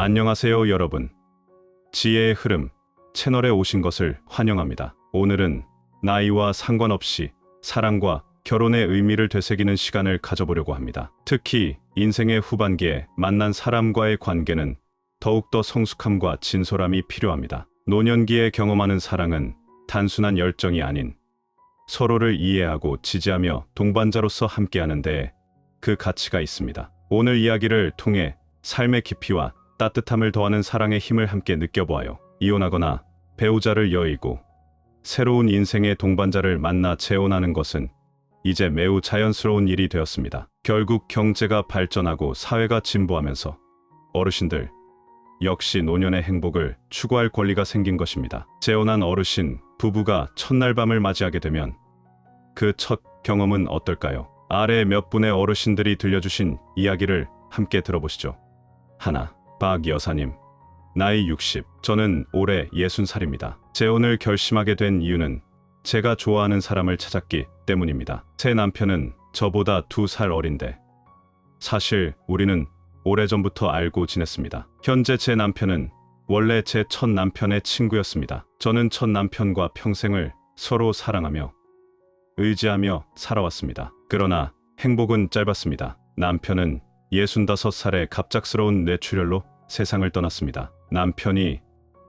안녕하세요 여러분. 지혜의 흐름 채널에 오신 것을 환영합니다. 오늘은 나이와 상관없이 사랑과 결혼의 의미를 되새기는 시간을 가져보려고 합니다. 특히 인생의 후반기에 만난 사람과의 관계는 더욱더 성숙함과 진솔함이 필요합니다. 노년기에 경험하는 사랑은 단순한 열정이 아닌 서로를 이해하고 지지하며 동반자로서 함께하는 데에 그 가치가 있습니다. 오늘 이야기를 통해 삶의 깊이와 따뜻함을 더하는 사랑의 힘을 함께 느껴보아요. 이혼하거나 배우자를 여의고 새로운 인생의 동반자를 만나 재혼하는 것은 이제 매우 자연스러운 일이 되었습니다. 결국 경제가 발전하고 사회가 진보하면서 어르신들 역시 노년의 행복을 추구할 권리가 생긴 것입니다. 재혼한 어르신 부부가 첫날 밤을 맞이하게 되면 그 첫 경험은 어떨까요? 아래 몇 분의 어르신들이 들려주신 이야기를 함께 들어보시죠. 하나, 박 여사님, 나이 60, 저는 올해 60살입니다. 재혼을 결심하게 된 이유는 제가 좋아하는 사람을 찾았기 때문입니다. 제 남편은 저보다 2살 어린데 사실 우리는 오래전부터 알고 지냈습니다. 현재 제 남편은 원래 제 첫 남편의 친구였습니다. 저는 첫 남편과 평생을 서로 사랑하며 의지하며 살아왔습니다. 그러나 행복은 짧았습니다. 남편은 65살에 갑작스러운 뇌출혈로 세상을 떠났습니다. 남편이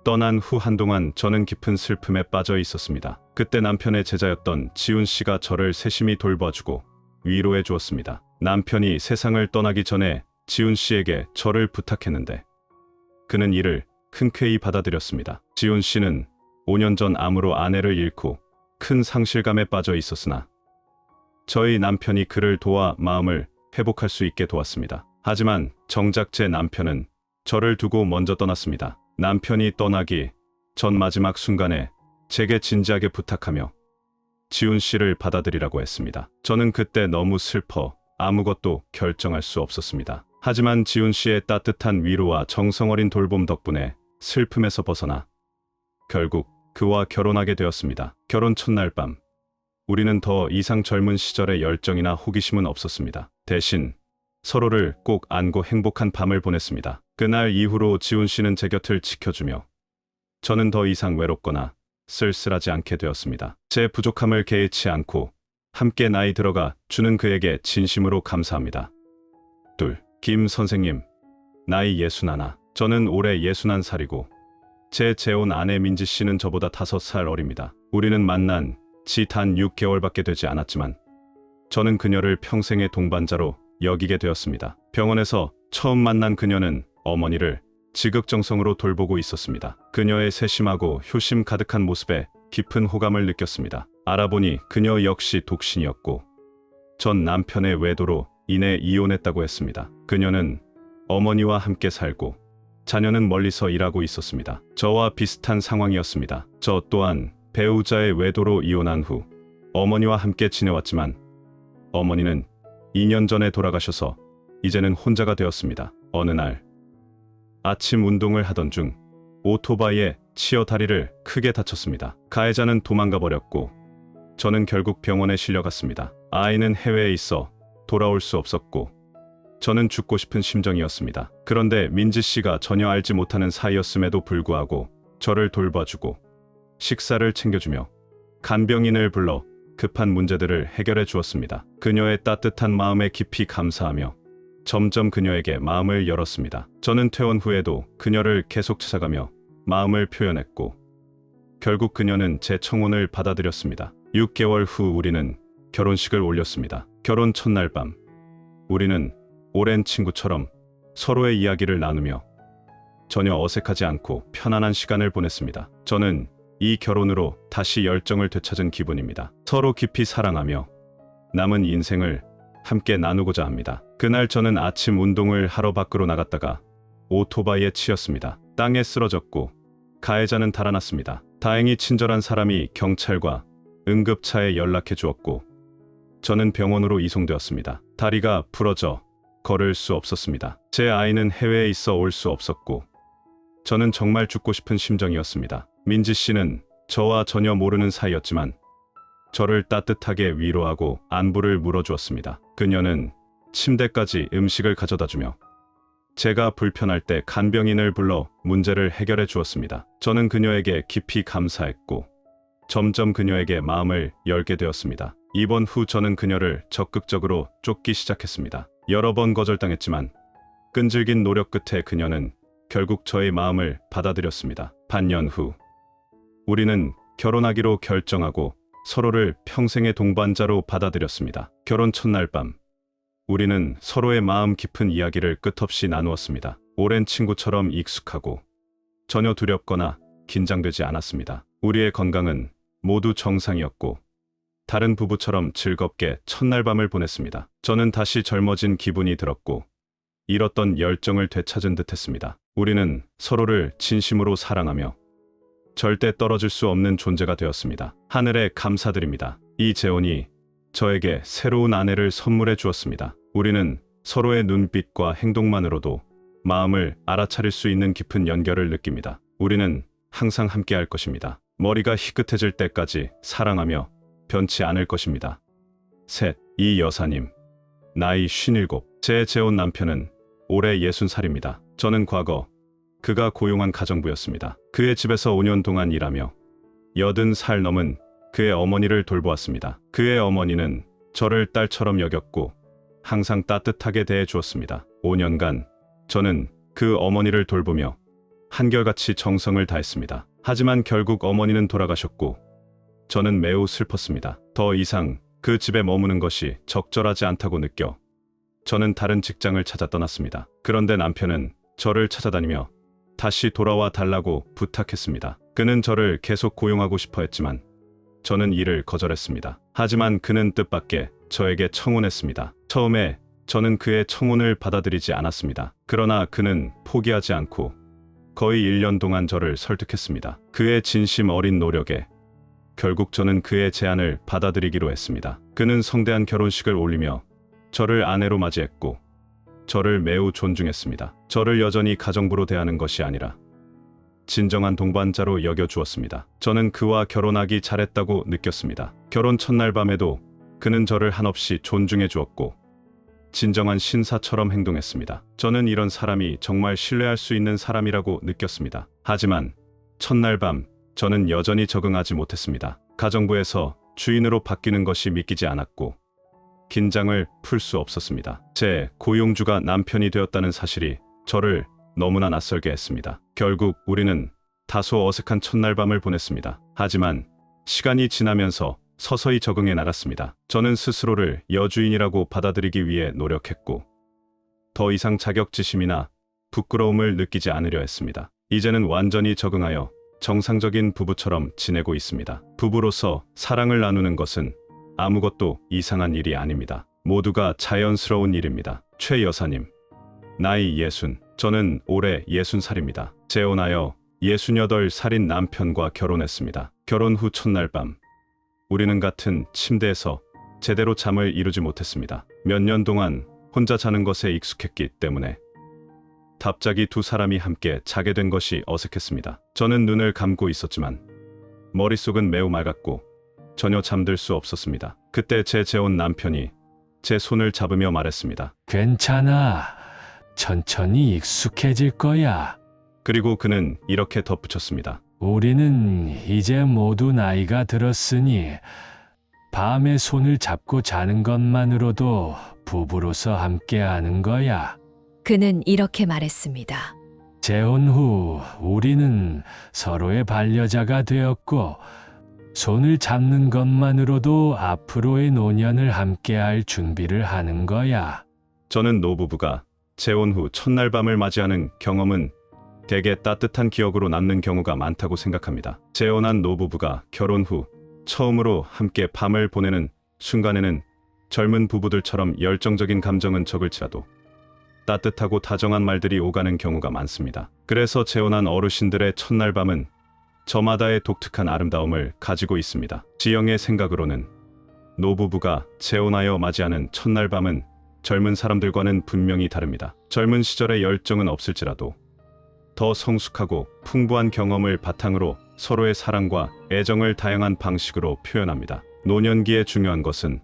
떠난 후 한동안 저는 깊은 슬픔에 빠져 있었습니다. 그때 남편의 제자였던 지훈 씨가 저를 세심히 돌봐주고 위로해 주었습니다. 남편이 세상을 떠나기 전에 지훈 씨에게 저를 부탁했는데 그는 이를 흔쾌히 받아들였습니다. 지훈 씨는 5년 전 암으로 아내를 잃고 큰 상실감에 빠져 있었으나 저희 남편이 그를 도와 마음을 회복할 수 있게 도왔습니다. 하지만 정작 제 남편은 저를 두고 먼저 떠났습니다. 남편이 떠나기 전 마지막 순간에 제게 진지하게 부탁하며 지훈 씨를 받아들이라고 했습니다. 저는 그때 너무 슬퍼 아무것도 결정할 수 없었습니다. 하지만 지훈 씨의 따뜻한 위로와 정성 어린 돌봄 덕분에 슬픔에서 벗어나 결국 그와 결혼하게 되었습니다. 결혼 첫날 밤 우리는 더 이상 젊은 시절의 열정이나 호기심은 없었습니다. 대신 서로를 꼭 안고 행복한 밤을 보냈습니다. 그날 이후로 지훈 씨는 제 곁을 지켜주며 저는 더 이상 외롭거나 쓸쓸하지 않게 되었습니다. 제 부족함을 개의치 않고 함께 나이 들어가 주는 그에게 진심으로 감사합니다. 둘, 김 선생님, 나이 61, 저는 올해 61살이고 제 재혼 아내 민지 씨는 저보다 5살 어립니다. 우리는 만난 지 단 6개월밖에 되지 않았지만 저는 그녀를 평생의 동반자로 여기게 되었습니다. 병원에서 처음 만난 그녀는 어머니를 지극정성으로 돌보고 있었습니다. 그녀의 세심하고 효심 가득한 모습에 깊은 호감을 느꼈습니다. 알아보니 그녀 역시 독신이었고 전 남편의 외도로 인해 이혼했다고 했습니다. 그녀는 어머니와 함께 살고 자녀는 멀리서 일하고 있었습니다. 저와 비슷한 상황이었습니다. 저 또한 배우자의 외도로 이혼한 후 어머니와 함께 지내왔지만 어머니는 2년 전에 돌아가셔서 이제는 혼자가 되었습니다. 어느 날 아침 운동을 하던 중 오토바이에 치여 다리를 크게 다쳤습니다. 가해자는 도망가 버렸고 저는 결국 병원에 실려갔습니다. 아이는 해외에 있어 돌아올 수 없었고 저는 죽고 싶은 심정이었습니다. 그런데 민지 씨가 전혀 알지 못하는 사이였음에도 불구하고 저를 돌봐주고 식사를 챙겨주며 간병인을 불러 급한 문제들을 해결해 주었습니다. 그녀의 따뜻한 마음에 깊이 감사하며 점점 그녀에게 마음을 열었습니다. 저는 퇴원 후에도 그녀를 계속 찾아가며 마음을 표현했고 결국 그녀는 제 청혼을 받아들였습니다. 6개월 후 우리는 결혼식을 올렸습니다. 결혼 첫날 밤 우리는 오랜 친구처럼 서로의 이야기를 나누며 전혀 어색하지 않고 편안한 시간을 보냈습니다. 저는 이 결혼으로 다시 열정을 되찾은 기분입니다. 서로 깊이 사랑하며 남은 인생을 함께 나누고자 합니다. 그날 저는 아침 운동을 하러 밖으로 나갔다가 오토바이에 치였습니다. 땅에 쓰러졌고 가해자는 달아났습니다. 다행히 친절한 사람이 경찰과 응급차에 연락해 주었고 저는 병원으로 이송되었습니다. 다리가 부러져 걸을 수 없었습니다. 제 아이는 해외에 있어 올 수 없었고 저는 정말 죽고 싶은 심정이었습니다. 민지 씨는 저와 전혀 모르는 사이였지만 저를 따뜻하게 위로하고 안부를 물어주었습니다. 그녀는 침대까지 음식을 가져다주며 제가 불편할 때 간병인을 불러 문제를 해결해 주었습니다. 저는 그녀에게 깊이 감사했고 점점 그녀에게 마음을 열게 되었습니다. 입원 후 저는 그녀를 적극적으로 쫓기 시작했습니다. 여러 번 거절당했지만 끈질긴 노력 끝에 그녀는 결국 저의 마음을 받아들였습니다. 반년 후 우리는 결혼하기로 결정하고 서로를 평생의 동반자로 받아들였습니다. 결혼 첫날 밤 우리는 서로의 마음 깊은 이야기를 끝없이 나누었습니다. 오랜 친구처럼 익숙하고 전혀 두렵거나 긴장되지 않았습니다. 우리의 건강은 모두 정상이었고 다른 부부처럼 즐겁게 첫날 밤을 보냈습니다. 저는 다시 젊어진 기분이 들었고 잃었던 열정을 되찾은 듯했습니다. 우리는 서로를 진심으로 사랑하며 절대 떨어질 수 없는 존재가 되었습니다. 하늘에 감사드립니다. 이 재혼이 저에게 새로운 아내를 선물해 주었습니다. 우리는 서로의 눈빛과 행동만으로도 마음을 알아차릴 수 있는 깊은 연결을 느낍니다. 우리는 항상 함께 할 것입니다. 머리가 희끗해질 때까지 사랑하며 변치 않을 것입니다. 셋, 이 여사님, 나이 57. 제 재혼 남편은 올해 60살입니다. 저는 과거 그가 고용한 가정부였습니다. 그의 집에서 5년 동안 일하며 80살 넘은 그의 어머니를 돌보았습니다. 그의 어머니는 저를 딸처럼 여겼고 항상 따뜻하게 대해 주었습니다. 5년간 저는 그 어머니를 돌보며 한결같이 정성을 다했습니다. 하지만 결국 어머니는 돌아가셨고 저는 매우 슬펐습니다. 더 이상 그 집에 머무는 것이 적절하지 않다고 느껴 저는 다른 직장을 찾아 떠났습니다. 그런데 남편은 저를 찾아다니며 다시 돌아와 달라고 부탁했습니다. 그는 저를 계속 고용하고 싶어 했지만 저는 이를 거절했습니다. 하지만 그는 뜻밖의 저에게 청혼했습니다. 처음에 저는 그의 청혼을 받아들이지 않았습니다. 그러나 그는 포기하지 않고 거의 1년 동안 저를 설득했습니다. 그의 진심 어린 노력에 결국 저는 그의 제안을 받아들이기로 했습니다. 그는 성대한 결혼식을 올리며 저를 아내로 맞이했고 저를 매우 존중했습니다. 저를 여전히 가정부로 대하는 것이 아니라 진정한 동반자로 여겨주었습니다. 저는 그와 결혼하기 잘했다고 느꼈습니다. 결혼 첫날 밤에도 그는 저를 한없이 존중해 주었고 진정한 신사처럼 행동했습니다. 저는 이런 사람이 정말 신뢰할 수 있는 사람이라고 느꼈습니다. 하지만 첫날 밤 저는 여전히 적응하지 못했습니다. 가정부에서 주인으로 바뀌는 것이 믿기지 않았고 긴장을 풀 수 없었습니다. 제 고용주가 남편이 되었다는 사실이 저를 너무나 낯설게 했습니다. 결국 우리는 다소 어색한 첫날 밤을 보냈습니다. 하지만 시간이 지나면서 서서히 적응해 나갔습니다. 저는 스스로를 여주인이라고 받아들이기 위해 노력했고 더 이상 자격지심이나 부끄러움을 느끼지 않으려 했습니다. 이제는 완전히 적응하여 정상적인 부부처럼 지내고 있습니다. 부부로서 사랑을 나누는 것은 아무것도 이상한 일이 아닙니다. 모두가 자연스러운 일입니다. 최 여사님, 나이 60, 저는 올해 60살입니다. 재혼하여 68살인 남편과 결혼했습니다. 결혼 후 첫날 밤 우리는 같은 침대에서 제대로 잠을 이루지 못했습니다. 몇 년 동안 혼자 자는 것에 익숙했기 때문에 갑자기 두 사람이 함께 자게 된 것이 어색했습니다. 저는 눈을 감고 있었지만 머릿속은 매우 맑았고 전혀 잠들 수 없었습니다. 그때 제 재혼 남편이 제 손을 잡으며 말했습니다. 괜찮아. 천천히 익숙해질 거야. 그리고 그는 이렇게 덧붙였습니다. 우리는 이제 모두 나이가 들었으니 밤에 손을 잡고 자는 것만으로도 부부로서 함께하는 거야. 그는 이렇게 말했습니다. 재혼 후 우리는 서로의 반려자가 되었고 손을 잡는 것만으로도 앞으로의 노년을 함께할 준비를 하는 거야. 저는 노부부가 재혼 후 첫날 밤을 맞이하는 경험은 대개 따뜻한 기억으로 남는 경우가 많다고 생각합니다. 재혼한 노부부가 결혼 후 처음으로 함께 밤을 보내는 순간에는 젊은 부부들처럼 열정적인 감정은 적을지라도 따뜻하고 다정한 말들이 오가는 경우가 많습니다. 그래서 재혼한 어르신들의 첫날 밤은 저마다의 독특한 아름다움을 가지고 있습니다. 지영의 생각으로는 노부부가 재혼하여 맞이하는 첫날 밤은 젊은 사람들과는 분명히 다릅니다. 젊은 시절의 열정은 없을지라도 더 성숙하고 풍부한 경험을 바탕으로 서로의 사랑과 애정을 다양한 방식으로 표현합니다. 노년기에 중요한 것은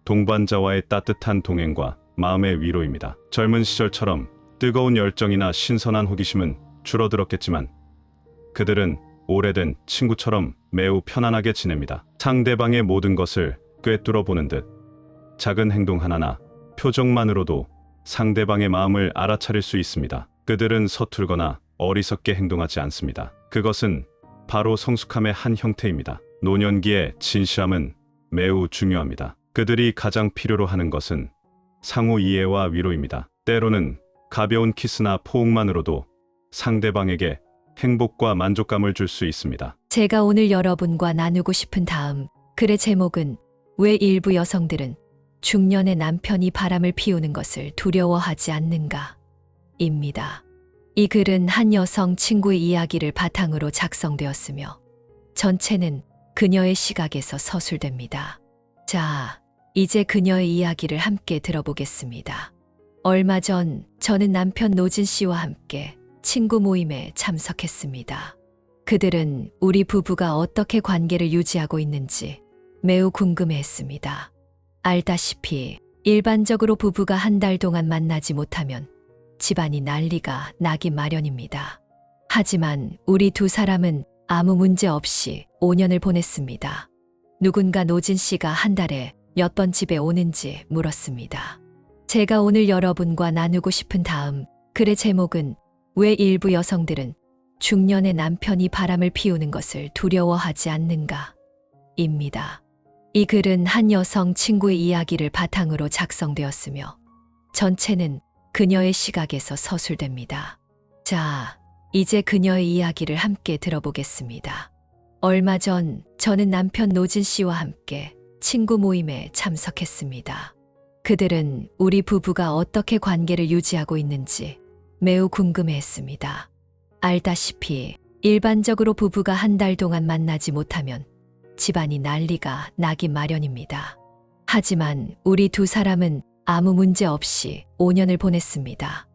동반자와의 따뜻한 동행과 마음의 위로입니다. 젊은 시절처럼 뜨거운 열정이나 신선한 호기심은 줄어들었겠지만 그들은 오래된 친구처럼 매우 편안하게 지냅니다. 상대방의 모든 것을 꿰뚫어 보는 듯 작은 행동 하나나 표정만으로도 상대방의 마음을 알아차릴 수 있습니다. 그들은 서툴거나 어리석게 행동하지 않습니다. 그것은 바로 성숙함의 한 형태입니다. 노년기의 진실함은 매우 중요합니다. 그들이 가장 필요로 하는 것은 상호 이해와 위로입니다. 때로는 가벼운 키스나 포옹만으로도 상대방에게 행복과 만족감을 줄 수 있습니다. 제가 오늘 여러분과 나누고 싶은 다음 글의 제목은 왜 일부 여성들은 중년의 남편이 바람을 피우는 것을 두려워하지 않는가? 입니다. 이 글은 한 여성 친구의 이야기를 바탕으로 작성되었으며 전체는 그녀의 시각에서 서술됩니다. 자, 이제 그녀의 이야기를 함께 들어보겠습니다. 얼마 전 저는 남편 노진 씨와 함께 친구 모임에 참석했습니다. 그들은 우리 부부가 어떻게 관계를 유지하고 있는지 매우 궁금해했습니다. 알다시피 일반적으로 부부가 한 달 동안 만나지 못하면 집안이 난리가 나기 마련입니다. 하지만 우리 두 사람은 아무 문제 없이 5년을 보냈습니다. 누군가 노진 씨가 한 달에 몇 번 집에 오는지 물었습니다. 제가 오늘 여러분과 나누고 싶은 다음 글의 제목은 왜 일부 여성들은 중년의 남편이 바람을 피우는 것을 두려워하지 않는가? 입니다. 이 글은 한 여성 친구의 이야기를 바탕으로 작성되었으며 전체는 그녀의 시각에서 서술됩니다. 자, 이제 그녀의 이야기를 함께 들어보겠습니다. 얼마 전 저는 남편 노진 씨와 함께 친구 모임에 참석했습니다. 그들은 우리 부부가 어떻게 관계를 유지하고 있는지 매우 궁금해했습니다. 알다시피 일반적으로 부부가 한 달 동안 만나지 못하면 집안이 난리가 나기 마련입니다. 하지만 우리 두 사람은 아무 문제 없이 5년을 보냈습니다.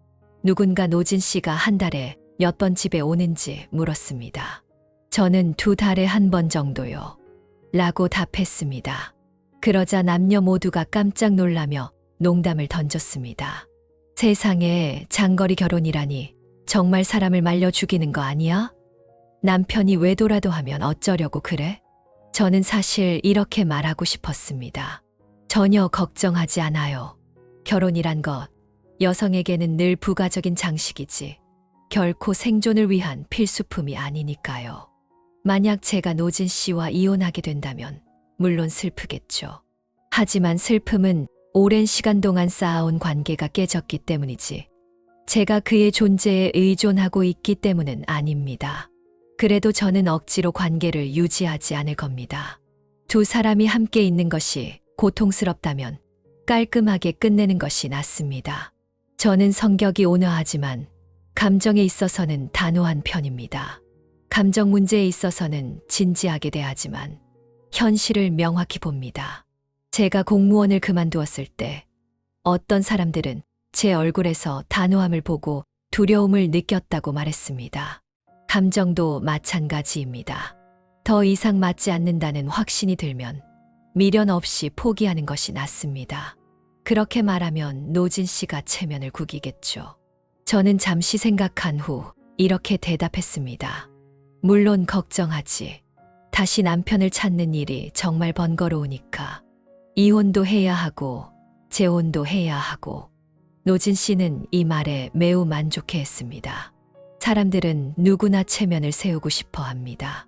누군가 노진 씨가 한 달에 몇 번 집에 오는지 물었습니다. 저는 2달에 한 번 정도요. 라고 답했습니다. 그러자 남녀 모두가 깜짝 놀라며 농담을 던졌습니다. 세상에 장거리 결혼이라니 정말 사람을 말려 죽이는 거 아니야? 남편이 외도라도 하면 어쩌려고 그래? 저는 사실 이렇게 말하고 싶었습니다. 전혀 걱정하지 않아요. 결혼이란 것, 여성에게는 늘 부가적인 장식이지 결코 생존을 위한 필수품이 아니니까요. 만약 제가 노진 씨와 이혼하게 된다면 물론 슬프겠죠. 하지만 슬픔은 오랜 시간 동안 쌓아온 관계가 깨졌기 때문이지 제가 그의 존재에 의존하고 있기 때문은 아닙니다. 그래도 저는 억지로 관계를 유지하지 않을 겁니다. 두 사람이 함께 있는 것이 고통스럽다면 깔끔하게 끝내는 것이 낫습니다. 저는 성격이 온화하지만 감정에 있어서는 단호한 편입니다. 감정 문제에 있어서는 진지하게 대하지만 현실을 명확히 봅니다. 제가 공무원을 그만두었을 때 어떤 사람들은 제 얼굴에서 단호함을 보고 두려움을 느꼈다고 말했습니다. 감정도 마찬가지입니다. 더 이상 맞지 않는다는 확신이 들면 미련 없이 포기하는 것이 낫습니다. 그렇게 말하면 노진 씨가 체면을 구기겠죠. 저는 잠시 생각한 후 이렇게 대답했습니다. 물론 걱정하지. 다시 남편을 찾는 일이 정말 번거로우니까 이혼도 해야 하고 재혼도 해야 하고. 노진 씨는 이 말에 매우 만족해했습니다. 사람들은 누구나 체면을 세우고 싶어 합니다.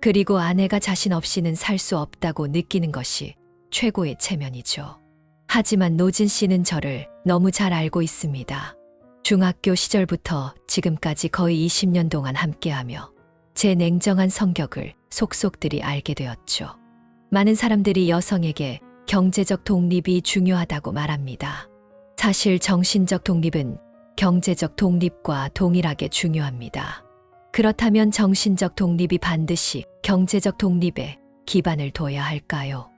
그리고 아내가 자신 없이는 살 수 없다고 느끼는 것이 최고의 체면이죠. 하지만 노진 씨는 저를 너무 잘 알고 있습니다. 중학교 시절부터 지금까지 거의 20년 동안 함께하며 제 냉정한 성격을 속속들이 알게 되었죠. 많은 사람들이 여성에게 경제적 독립이 중요하다고 말합니다. 사실 정신적 독립은 경제적 독립과 동일하게 중요합니다. 그렇다면 정신적 독립이 반드시 경제적 독립에 기반을 둬야 할까요?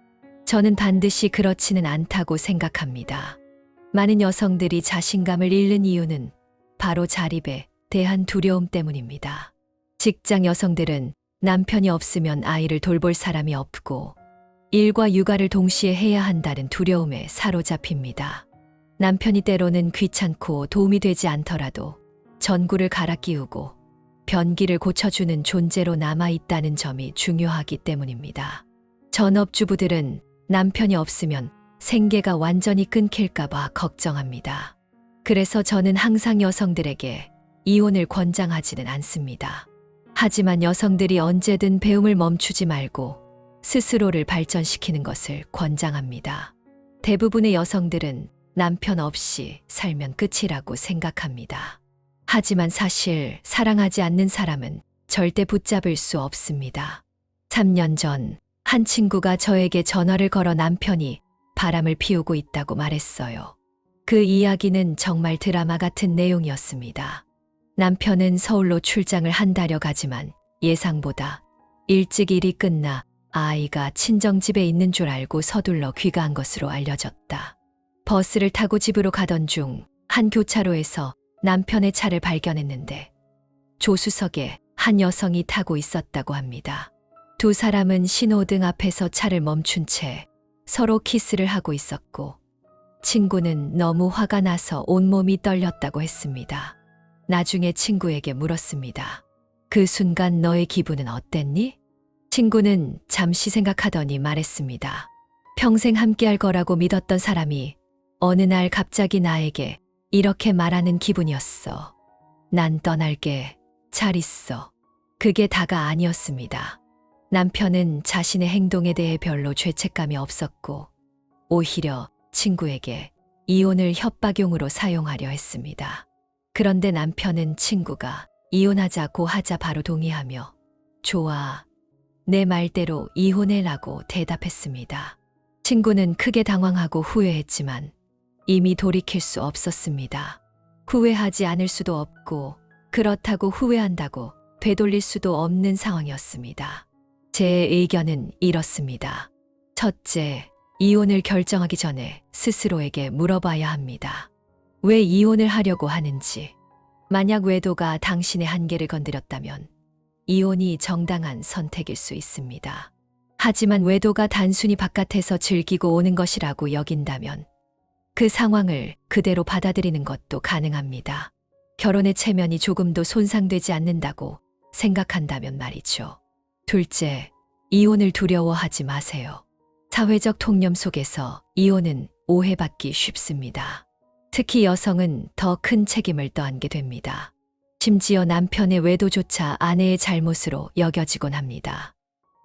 저는 반드시 그렇지는 않다고 생각합니다. 많은 여성들이 자신감을 잃는 이유는 바로 자립에 대한 두려움 때문입니다. 직장 여성들은 남편이 없으면 아이를 돌볼 사람이 없고 일과 육아를 동시에 해야 한다는 두려움에 사로잡힙니다. 남편이 때로는 귀찮고 도움이 되지 않더라도 전구를 갈아 끼우고 변기를 고쳐주는 존재로 남아있다는 점이 중요하기 때문입니다. 전업주부들은 남편이 없으면 생계가 완전히 끊길까봐 걱정합니다. 그래서 저는 항상 여성들에게 이혼을 권장하지는 않습니다. 하지만 여성들이 언제든 배움을 멈추지 말고 스스로를 발전시키는 것을 권장합니다. 대부분의 여성들은 남편 없이 살면 끝이라고 생각합니다. 하지만 사실 사랑하지 않는 사람은 절대 붙잡을 수 없습니다. 3년 전 한 친구가 저에게 전화를 걸어 남편이 바람을 피우고 있다고 말했어요. 그 이야기는 정말 드라마 같은 내용이었습니다. 남편은 서울로 출장을 한 달여 가지만 예상보다 일찍 일이 끝나 아이가 친정집에 있는 줄 알고 서둘러 귀가한 것으로 알려졌다. 버스를 타고 집으로 가던 중 한 교차로에서 남편의 차를 발견했는데 조수석에 한 여성이 타고 있었다고 합니다. 두 사람은 신호등 앞에서 차를 멈춘 채 서로 키스를 하고 있었고 친구는 너무 화가 나서 온몸이 떨렸다고 했습니다. 나중에 친구에게 물었습니다. 그 순간 너의 기분은 어땠니? 친구는 잠시 생각하더니 말했습니다. 평생 함께할 거라고 믿었던 사람이 어느 날 갑자기 나에게 이렇게 말하는 기분이었어. 난 떠날게. 잘 있어. 그게 다가 아니었습니다. 남편은 자신의 행동에 대해 별로 죄책감이 없었고 오히려 친구에게 이혼을 협박용으로 사용하려 했습니다. 그런데 남편은 친구가 이혼하자고 하자 바로 동의하며 좋아. 내 말대로 이혼해라고 대답했습니다. 친구는 크게 당황하고 후회했지만 이미 돌이킬 수 없었습니다. 후회하지 않을 수도 없고 그렇다고 후회한다고 되돌릴 수도 없는 상황이었습니다. 제 의견은 이렇습니다. 첫째, 이혼을 결정하기 전에 스스로에게 물어봐야 합니다. 왜 이혼을 하려고 하는지. 만약 외도가 당신의 한계를 건드렸다면 이혼이 정당한 선택일 수 있습니다. 하지만 외도가 단순히 바깥에서 즐기고 오는 것이라고 여긴다면 그 상황을 그대로 받아들이는 것도 가능합니다. 결혼의 체면이 조금도 손상되지 않는다고 생각한다면 말이죠. 둘째, 이혼을 두려워하지 마세요. 사회적 통념 속에서 이혼은 오해받기 쉽습니다. 특히 여성은 더 큰 책임을 떠안게 됩니다. 심지어 남편의 외도조차 아내의 잘못으로 여겨지곤 합니다.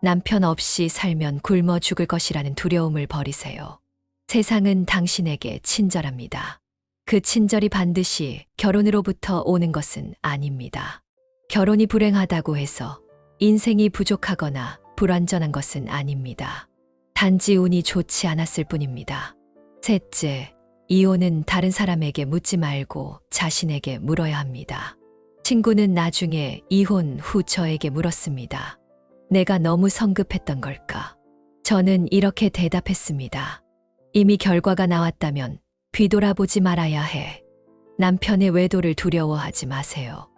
남편 없이 살면 굶어 죽을 것이라는 두려움을 버리세요. 세상은 당신에게 친절합니다. 그 친절이 반드시 결혼으로부터 오는 것은 아닙니다. 결혼이 불행하다고 해서 인생이 부족하거나 불완전한 것은 아닙니다. 단지 운이 좋지 않았을 뿐입니다. 셋째, 이혼은 다른 사람에게 묻지 말고 자신에게 물어야 합니다. 친구는 나중에 이혼 후 저에게 물었습니다. 내가 너무 성급했던 걸까? 저는 이렇게 대답했습니다. 이미 결과가 나왔다면 뒤돌아보지 말아야 해. 남편의 외도를 두려워하지 마세요.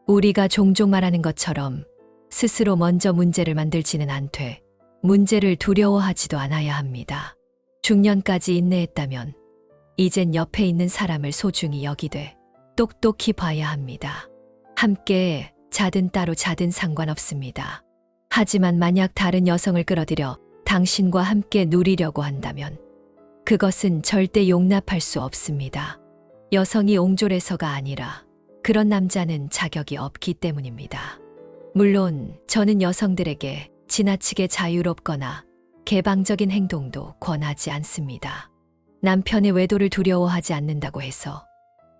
우리가 종종 말하는 것처럼 스스로 먼저 문제를 만들지는 않되 문제를 두려워하지도 않아야 합니다. 중년까지 인내했다면 이젠 옆에 있는 사람을 소중히 여기되 똑똑히 봐야 합니다. 함께 자든 따로 자든 상관없습니다. 하지만 만약 다른 여성을 끌어들여 당신과 함께 누리려고 한다면 그것은 절대 용납할 수 없습니다. 여성이 옹졸해서가 아니라 그런 남자는 자격이 없기 때문입니다. 물론 저는 여성들에게 지나치게 자유롭거나 개방적인 행동도 권하지 않습니다. 남편의 외도를 두려워하지 않는다고 해서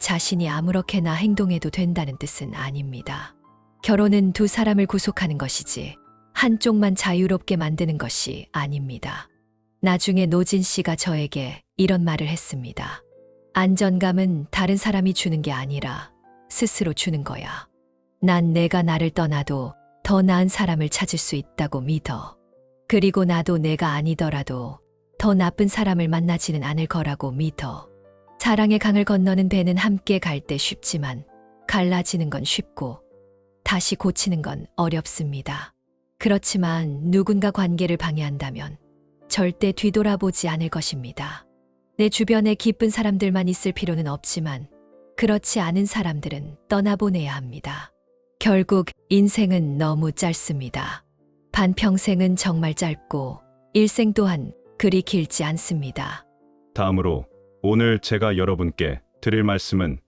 자신이 아무렇게나 행동해도 된다는 뜻은 아닙니다. 결혼은 두 사람을 구속하는 것이지 한쪽만 자유롭게 만드는 것이 아닙니다. 나중에 노진 씨가 저에게 이런 말을 했습니다. 안전감은 다른 사람이 주는 게 아니라 스스로 주는 거야. 난 내가 나를 떠나도 더 나은 사람을 찾을 수 있다고 믿어. 그리고 나도 내가 아니더라도 더 나쁜 사람을 만나지는 않을 거라고 믿어. 사랑의 강을 건너는 배는 함께 갈 때 쉽지만 갈라지는 건 쉽고 다시 고치는 건 어렵습니다. 그렇지만 누군가 관계를 방해한다면 절대 뒤돌아보지 않을 것입니다. 내 주변에 기쁜 사람들만 있을 필요는 없지만 그렇지 않은 사람들은 떠나보내야 합니다. 결국 인생은 너무 짧습니다. 반평생은 정말 짧고 일생 또한 그리 길지 않습니다. 다음으로 오늘 제가 여러분께 드릴 말씀은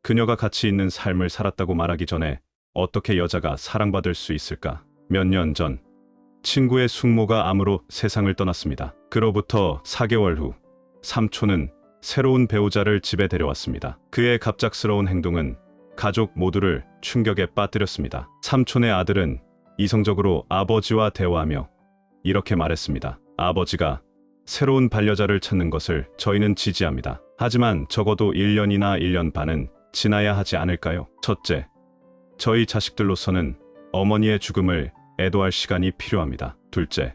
그녀가 가치 있는 삶을 살았다고 말하기 전에 어떻게 여자가 사랑받을 수 있을까? 몇 년 전 친구의 숙모가 암으로 세상을 떠났습니다. 그로부터 4개월 후 삼촌은 새로운 배우자를 집에 데려왔습니다. 그의 갑작스러운 행동은 가족 모두를 충격에 빠뜨렸습니다. 삼촌의 아들은 이성적으로 아버지와 대화하며 이렇게 말했습니다. 아버지가 새로운 반려자를 찾는 것을 저희는 지지합니다. 하지만 적어도 1년이나 1년 반은 지나야 하지 않을까요? 첫째, 저희 자식들로서는 어머니의 죽음을 애도할 시간이 필요합니다. 둘째,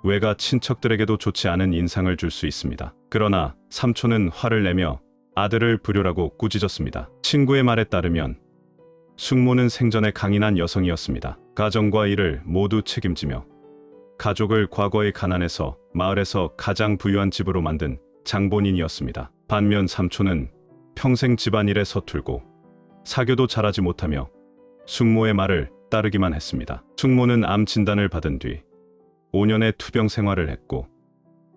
외가 친척들에게도 좋지 않은 인상을 줄 수 있습니다. 그러나 삼촌은 화를 내며 아들을 부려라고 꾸짖었습니다. 친구의 말에 따르면 숙모는 생전에 강인한 여성이었습니다. 가정과 일을 모두 책임지며 가족을 과거의 가난에서 마을에서 가장 부유한 집으로 만든 장본인이었습니다. 반면 삼촌은 평생 집안일에 서툴고 사교도 잘하지 못하며 숙모의 말을 따르기만 했습니다. 숙모는 암 진단을 받은 뒤 5년의 투병 생활을 했고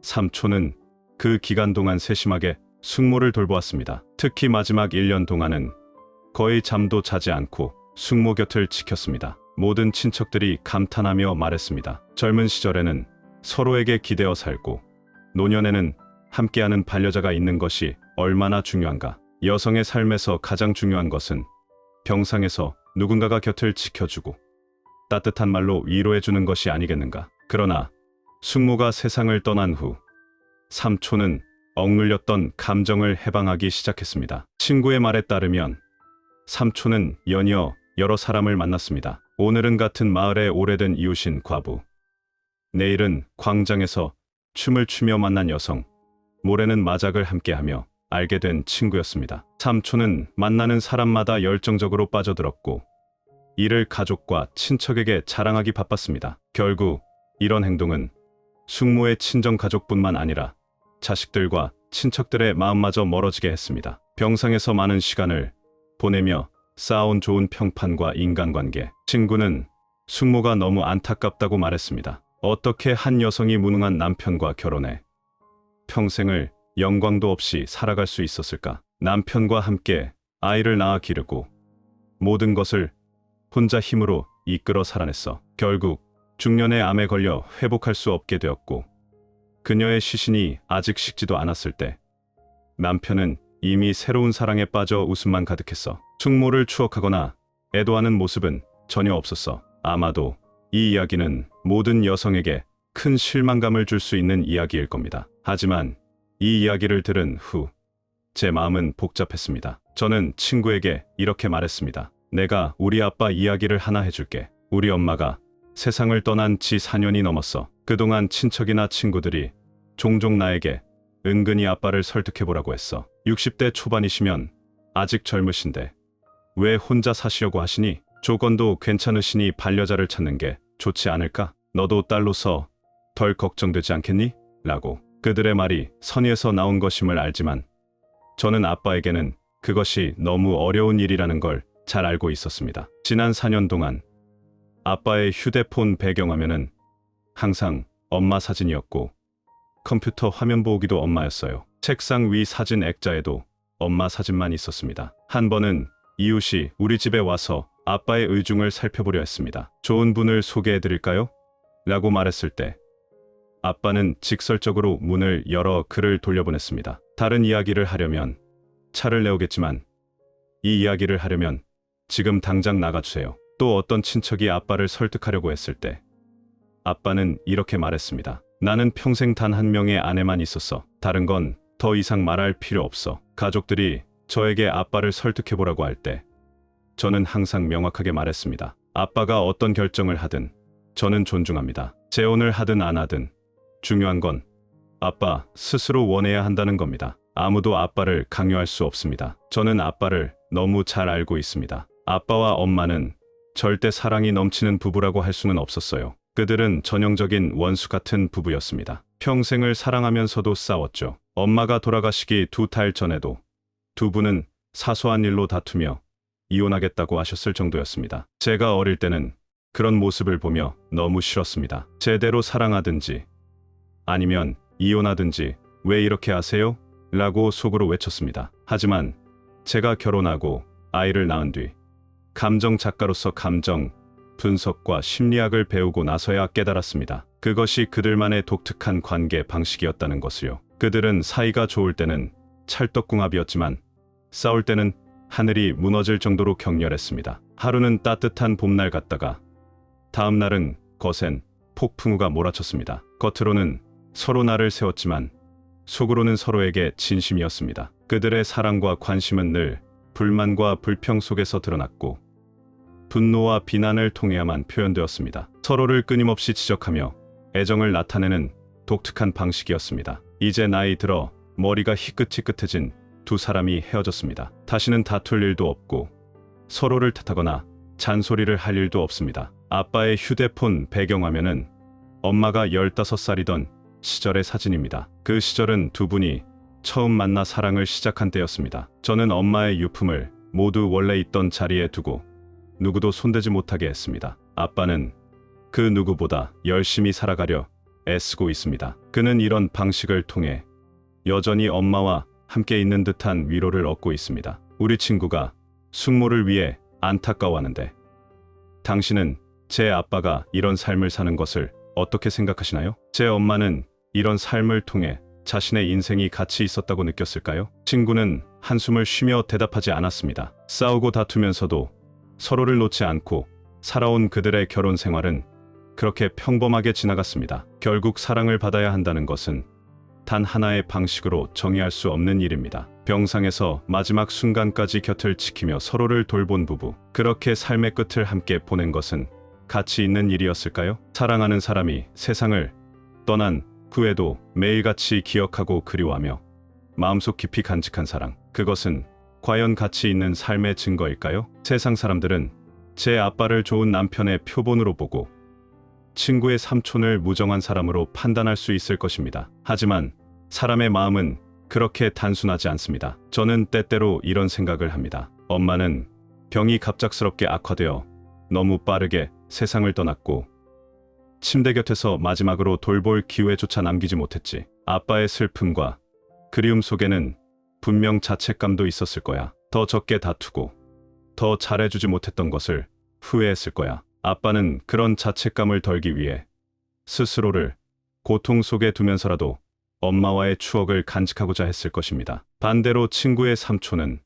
삼촌은 그 기간 동안 세심하게 숙모를 돌보았습니다. 특히 마지막 1년 동안은 거의 잠도 자지 않고 숙모 곁을 지켰습니다. 모든 친척들이 감탄하며 말했습니다. 젊은 시절에는 서로에게 기대어 살고 노년에는 함께하는 반려자가 있는 것이 얼마나 중요한가. 여성의 삶에서 가장 중요한 것은 병상에서 누군가가 곁을 지켜주고 따뜻한 말로 위로해주는 것이 아니겠는가. 그러나 숙모가 세상을 떠난 후 삼촌은 억눌렸던 감정을 해방하기 시작했습니다. 친구의 말에 따르면 삼촌은 연이어 여러 사람을 만났습니다. 오늘은 같은 마을의 오래된 이웃인 과부, 내일은 광장에서 춤을 추며 만난 여성, 모레는 마작을 함께하며 알게 된 친구였습니다. 삼촌은 만나는 사람마다 열정적으로 빠져들었고 이를 가족과 친척에게 자랑하기 바빴습니다. 결국 이런 행동은 숙모의 친정 가족뿐만 아니라 자식들과 친척들의 마음마저 멀어지게 했습니다. 병상에서 많은 시간을 보내며 쌓아온 좋은 평판과 인간관계. 친구는 숙모가 너무 안타깝다고 말했습니다. 어떻게 한 여성이 무능한 남편과 결혼해 평생을 영광도 없이 살아갈 수 있었을까? 남편과 함께 아이를 낳아 기르고 모든 것을 혼자 힘으로 이끌어 살아냈어. 결국 중년의 암에 걸려 회복할 수 없게 되었고 그녀의 시신이 아직 식지도 않았을 때 남편은 이미 새로운 사랑에 빠져 웃음만 가득했어. 숙모를 추억하거나 애도하는 모습은 전혀 없었어. 아마도 이 이야기는 모든 여성에게 큰 실망감을 줄 수 있는 이야기일 겁니다. 하지만 이 이야기를 들은 후 제 마음은 복잡했습니다. 저는 친구에게 이렇게 말했습니다. 내가 우리 아빠 이야기를 하나 해줄게. 우리 엄마가 세상을 떠난 지 4년이 넘었어. 그동안 친척이나 친구들이 종종 나에게 은근히 아빠를 설득해보라고 했어. 60대 초반이시면 아직 젊으신데 왜 혼자 사시려고 하시니? 조건도 괜찮으시니 반려자를 찾는 게 좋지 않을까? 너도 딸로서 덜 걱정되지 않겠니? 라고. 그들의 말이 선의에서 나온 것임을 알지만 저는 아빠에게는 그것이 너무 어려운 일이라는 걸 잘 알고 있었습니다. 지난 4년 동안 아빠의 휴대폰 배경화면은 항상 엄마 사진이었고 컴퓨터 화면 보기도 엄마였어요. 책상 위 사진 액자에도 엄마 사진만 있었습니다. 한 번은 이웃이 우리 집에 와서 아빠의 의중을 살펴보려 했습니다. 좋은 분을 소개해드릴까요? 라고 말했을 때 아빠는 직설적으로 문을 열어 그를 돌려보냈습니다. 다른 이야기를 하려면 차를 내오겠지만 이 이야기를 하려면 지금 당장 나가주세요. 또 어떤 친척이 아빠를 설득하려고 했을 때 아빠는 이렇게 말했습니다. 나는 평생 단 한 명의 아내만 있었어. 다른 건 더 이상 말할 필요 없어. 가족들이 저에게 아빠를 설득해보라고 할 때 저는 항상 명확하게 말했습니다. 아빠가 어떤 결정을 하든 저는 존중합니다. 재혼을 하든 안 하든 중요한 건 아빠 스스로 원해야 한다는 겁니다. 아무도 아빠를 강요할 수 없습니다. 저는 아빠를 너무 잘 알고 있습니다. 아빠와 엄마는 절대 사랑이 넘치는 부부라고 할 수는 없었어요. 그들은 전형적인 원수 같은 부부였습니다. 평생을 사랑하면서도 싸웠죠. 엄마가 돌아가시기 2달 전에도 두 분은 사소한 일로 다투며 이혼하겠다고 하셨을 정도였습니다. 제가 어릴 때는 그런 모습을 보며 너무 싫었습니다. 제대로 사랑하든지 아니면 이혼하든지 왜 이렇게 하세요? 라고 속으로 외쳤습니다. 하지만 제가 결혼하고 아이를 낳은 뒤 감정 작가로서 감정 분석과 심리학을 배우고 나서야 깨달았습니다. 그것이 그들만의 독특한 관계 방식이었다는 것을요. 그들은 사이가 좋을 때는 찰떡궁합이었지만 싸울 때는 하늘이 무너질 정도로 격렬했습니다. 하루는 따뜻한 봄날 같다가 다음 날은 거센 폭풍우가 몰아쳤습니다. 겉으로는 서로 날을 세웠지만 속으로는 서로에게 진심이었습니다. 그들의 사랑과 관심은 늘 불만과 불평 속에서 드러났고 분노와 비난을 통해야만 표현되었습니다. 서로를 끊임없이 지적하며 애정을 나타내는 독특한 방식이었습니다. 이제 나이 들어 머리가 희끗희끗해진 두 사람이 헤어졌습니다. 다시는 다툴 일도 없고 서로를 탓하거나 잔소리를 할 일도 없습니다. 아빠의 휴대폰 배경화면은 엄마가 15살이던 시절의 사진입니다. 그 시절은 두 분이 처음 만나 사랑을 시작한 때였습니다. 저는 엄마의 유품을 모두 원래 있던 자리에 두고 누구도 손대지 못하게 했습니다. 아빠는 그 누구보다 열심히 살아가려 애쓰고 있습니다. 그는 이런 방식을 통해 여전히 엄마와 함께 있는 듯한 위로를 얻고 있습니다. 우리 친구가 숙모를 위해 안타까워하는데 당신은 제 아빠가 이런 삶을 사는 것을 어떻게 생각하시나요? 제 엄마는 이런 삶을 통해 자신의 인생이 가치 있었다고 느꼈을까요? 친구는 한숨을 쉬며 대답하지 않았습니다. 싸우고 다투면서도 서로를 놓지 않고 살아온 그들의 결혼 생활은 그렇게 평범하게 지나갔습니다. 결국 사랑을 받아야 한다는 것은 단 하나의 방식으로 정의할 수 없는 일입니다. 병상에서 마지막 순간까지 곁을 지키며 서로를 돌본 부부. 그렇게 삶의 끝을 함께 보낸 것은 가치 있는 일이었을까요? 사랑하는 사람이 세상을 떠난 후에도 매일같이 기억하고 그리워하며 마음속 깊이 간직한 사랑. 그것은 과연 가치 있는 삶의 증거일까요? 세상 사람들은 제 아빠를 좋은 남편의 표본으로 보고 친구의 삼촌을 무정한 사람으로 판단할 수 있을 것입니다. 하지만 사람의 마음은 그렇게 단순하지 않습니다. 저는 때때로 이런 생각을 합니다. 엄마는 병이 갑작스럽게 악화되어 너무 빠르게 세상을 떠났고 침대 곁에서 마지막으로 돌볼 기회조차 남기지 못했지. 아빠의 슬픔과 그리움 속에는 분명 자책감도 있었을 거야. 더 적게 다투고 더 잘해주지 못했던 것을 후회했을 거야. 아빠는 그런 자책감을 덜기 위해 스스로를 고통 속에 두면서라도 엄마와의 추억을 간직하고자 했을 것입니다. 반대로 친구의 삼촌은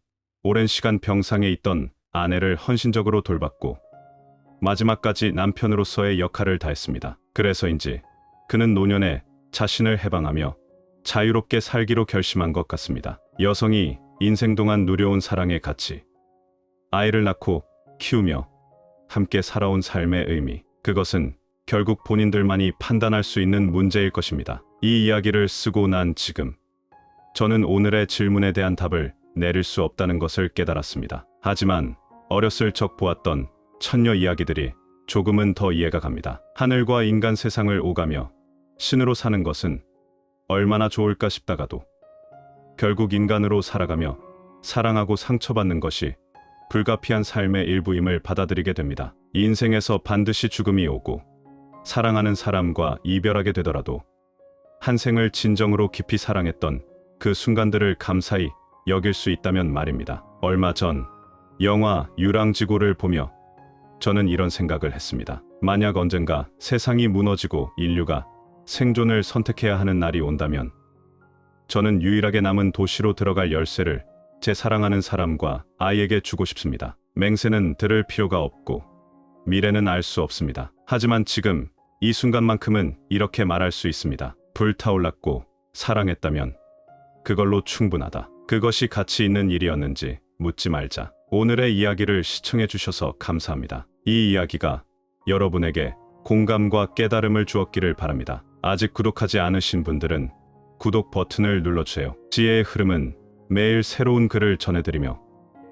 오랜 시간 병상에 있던 아내를 헌신적으로 돌봤고 마지막까지 남편으로서의 역할을 다했습니다. 그래서인지 그는 노년에 자신을 해방하며 자유롭게 살기로 결심한 것 같습니다. 여성이 인생 동안 누려온 사랑의 가치, 아이를 낳고 키우며 함께 살아온 삶의 의미, 그것은 결국 본인들만이 판단할 수 있는 문제일 것입니다. 이 이야기를 쓰고 난 지금 저는 오늘의 질문에 대한 답을 내릴 수 없다는 것을 깨달았습니다. 하지만 어렸을 적 보았던 천녀 이야기들이 조금은 더 이해가 갑니다. 하늘과 인간 세상을 오가며 신으로 사는 것은 얼마나 좋을까 싶다가도 결국 인간으로 살아가며 사랑하고 상처받는 것이 불가피한 삶의 일부임을 받아들이게 됩니다. 인생에서 반드시 죽음이 오고 사랑하는 사람과 이별하게 되더라도 한 생을 진정으로 깊이 사랑했던 그 순간들을 감사히 여길 수 있다면 말입니다. 얼마 전 영화 유랑지고를 보며 저는 이런 생각을 했습니다. 만약 언젠가 세상이 무너지고 인류가 생존을 선택해야 하는 날이 온다면 저는 유일하게 남은 도시로 들어갈 열쇠를 제 사랑하는 사람과 아이에게 주고 싶습니다. 맹세는 들을 필요가 없고 미래는 알 수 없습니다. 하지만 지금 이 순간만큼은 이렇게 말할 수 있습니다. 불타올랐고 사랑했다면 그걸로 충분하다. 그것이 가치 있는 일이었는지 묻지 말자. 오늘의 이야기를 시청해 주셔서 감사합니다. 이 이야기가 여러분에게 공감과 깨달음을 주었기를 바랍니다. 아직 구독하지 않으신 분들은 구독 버튼을 눌러주세요. 지혜의 흐름은 매일 새로운 글을 전해드리며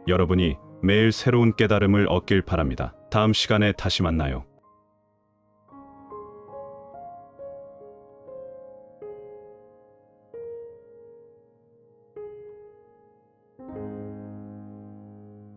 여러분이 매일 새로운 깨달음을 얻길 바랍니다. 다음 시간에 다시 만나요.